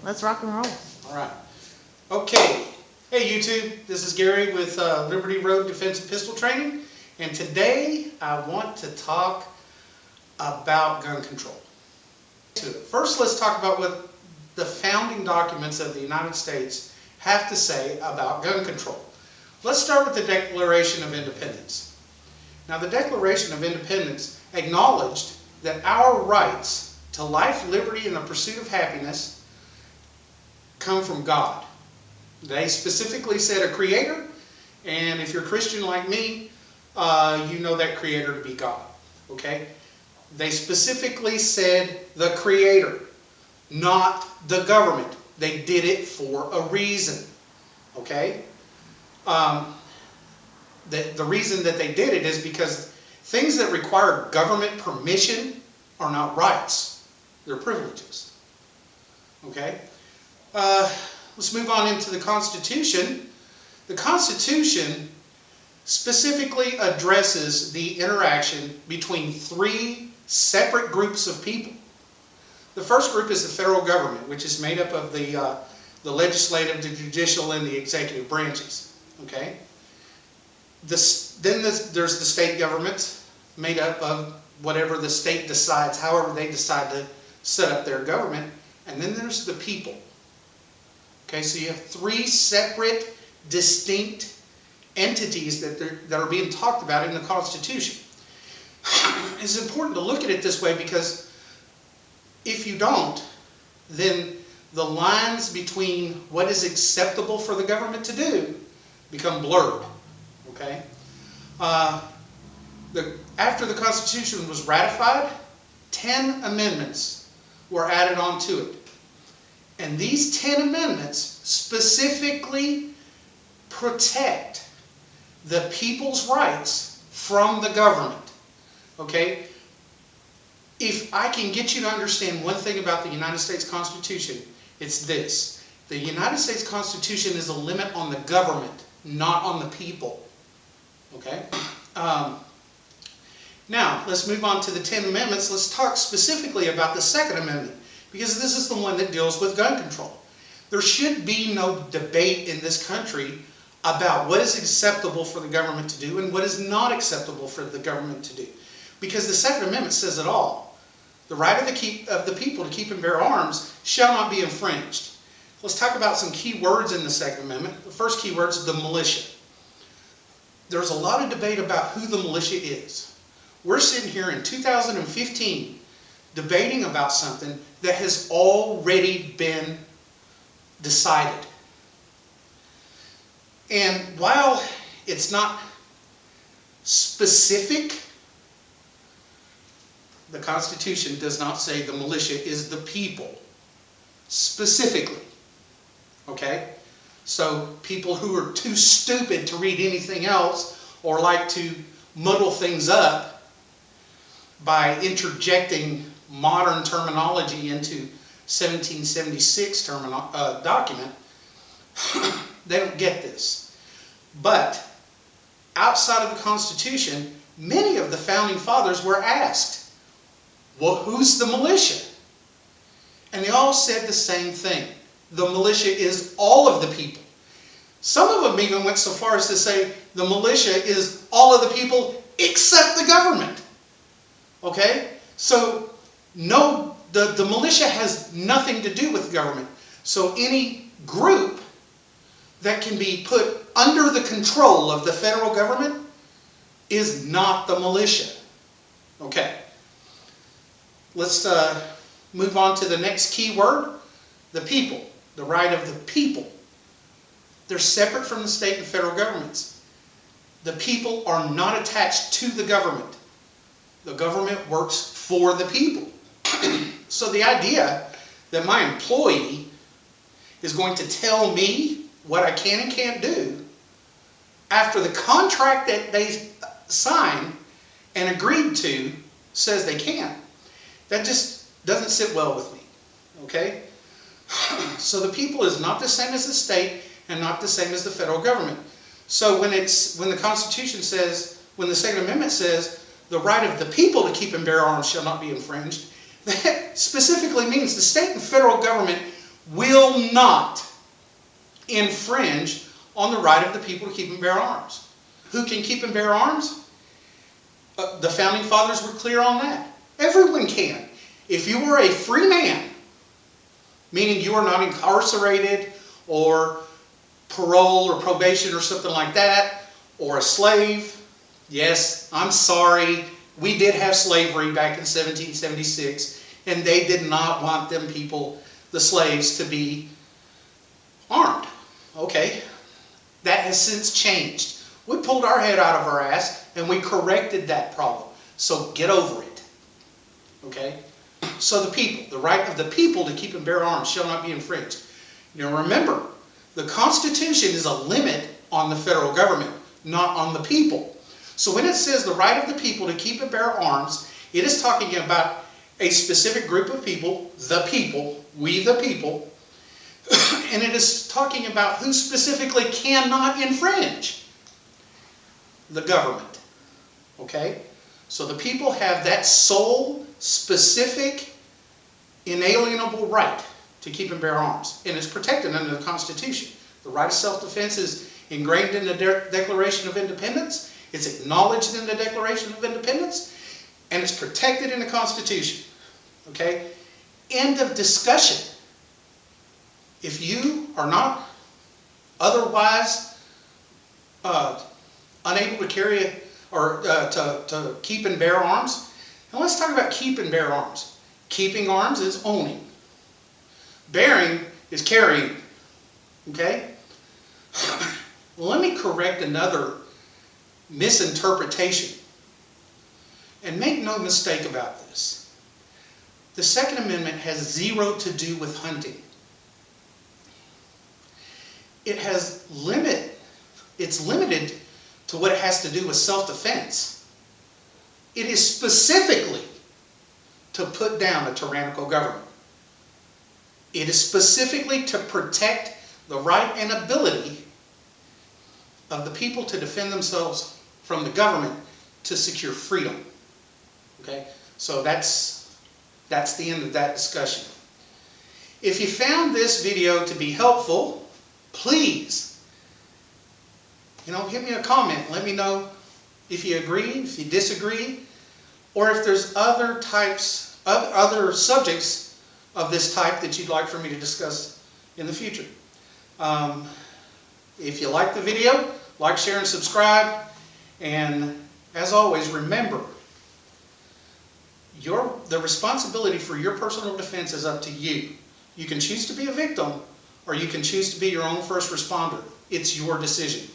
Let's rock and roll. All right. Okay. Hey YouTube, this is Gary with Liberty Road Defense and Pistol Training, and today I want to talk about gun control. First, let's talk about what the founding documents of the United States have to say about gun control. Let's start with the Declaration of Independence. Now, the Declaration of Independence acknowledged that our rights to life, liberty, and the pursuit of happiness come from God. They specifically said a creator, and if you're a Christian like me, you know that creator to be God. Okay? They specifically said the creator, not the government. They did it for a reason. Okay? The reason that they did it is because things that require government permission are not rights. They're privileges. Okay? Let's move on into the Constitution. The Constitution specifically addresses the interaction between three separate groups of people. The first group is the federal government, which is made up of the legislative, the judicial, and the executive branches. Okay? Then there's the state governments, made up of whatever the state decides, however they decide to set up their government. And then there's the people. Okay, so you have three separate, distinct entities that are being talked about in the Constitution. It's important to look at it this way because if you don't, then the lines between what is acceptable for the government to do become blurred. Okay? After the Constitution was ratified, 10 amendments were added onto it. And these 10 amendments specifically protect the people's rights from the government. Okay? If I can get you to understand one thing about the United States Constitution, it's this. The United States Constitution is a limit on the government, not on the people. Okay? Now, let's move on to the 10 amendments. Let's talk specifically about the Second Amendment, because this is the one that deals with gun control. There should be no debate in this country about what is acceptable for the government to do and what is not acceptable for the government to do. Because the Second Amendment says it all. The right of the people to keep and bear arms shall not be infringed. Let's talk about some key words in the Second Amendment. The first key word is the militia. There's a lot of debate about who the militia is. We're sitting here in 2015 debating about something that has already been decided. And while it's not specific, the Constitution does not say the militia is the people specifically. Okay? So people who are too stupid to read anything else or like to muddle things up by interjecting modern terminology into 1776 document, they don't get this. But outside of the Constitution, many of the founding fathers were asked, well, who's the militia? And they all said the same thing. The militia is all of the people. Some of them even went so far as to say the militia is all of the people except the government. Okay? So, no, the militia has nothing to do with the government. So any group that can be put under the control of the federal government is not the militia. Okay. Let's move on to the next key word, the people. The right of the people. They're separate from the state and federal governments. The people are not attached to the government. The government works for the people. So the idea that my employee is going to tell me what I can and can't do after the contract that they signed and agreed to says they can't, that just doesn't sit well with me. Okay? So the people is not the same as the state and not the same as the federal government. So when the Constitution says, when the Second Amendment says, the right of the people to keep and bear arms shall not be infringed, that specifically means the state and federal government will not infringe on the right of the people to keep and bear arms. Who can keep and bear arms? The Founding Fathers were clear on that. Everyone can. If you were a free man, meaning you are not incarcerated or parole or probation or something like that, or a slave, yes, I'm sorry, we did have slavery back in 1776, and they did not want them people, the slaves, to be armed. Okay, that has since changed. We pulled our head out of our ass and we corrected that problem. So get over it. Okay? So the people, the right of the people to keep and bear arms shall not be infringed. Now remember, the Constitution is a limit on the federal government, not on the people. So when it says the right of the people to keep and bear arms, it is talking about a specific group of people, we the people, and it is talking about who specifically cannot infringe. The government. Okay? So the people have that sole, specific, inalienable right to keep and bear arms. And it's protected under the Constitution. The right of self-defense is ingrained in the Declaration of Independence. It's acknowledged in the Declaration of Independence. And it's protected in the Constitution. Okay? End of discussion. If you are not otherwise unable to carry or to keep and bear arms, and let's talk about keep and bear arms. Keeping arms is owning. Bearing is carrying. Okay? Let me correct another misinterpretation. And make no mistake about this. The Second Amendment has zero to do with hunting. It's limited to what it has to do with self-defense. It is specifically to put down a tyrannical government. It is specifically to protect the right and ability of the people to defend themselves from the government to secure freedom. Okay? So that's the end of that discussion. If you found this video to be helpful, please, give me a comment. Let me know if you agree, if you disagree, or if there's other subjects of this type that you'd like for me to discuss in the future. If you like the video, like, share, and subscribe. And as always, remember, the responsibility for your personal defense is up to you. You can choose to be a victim, or you can choose to be your own first responder. It's your decision.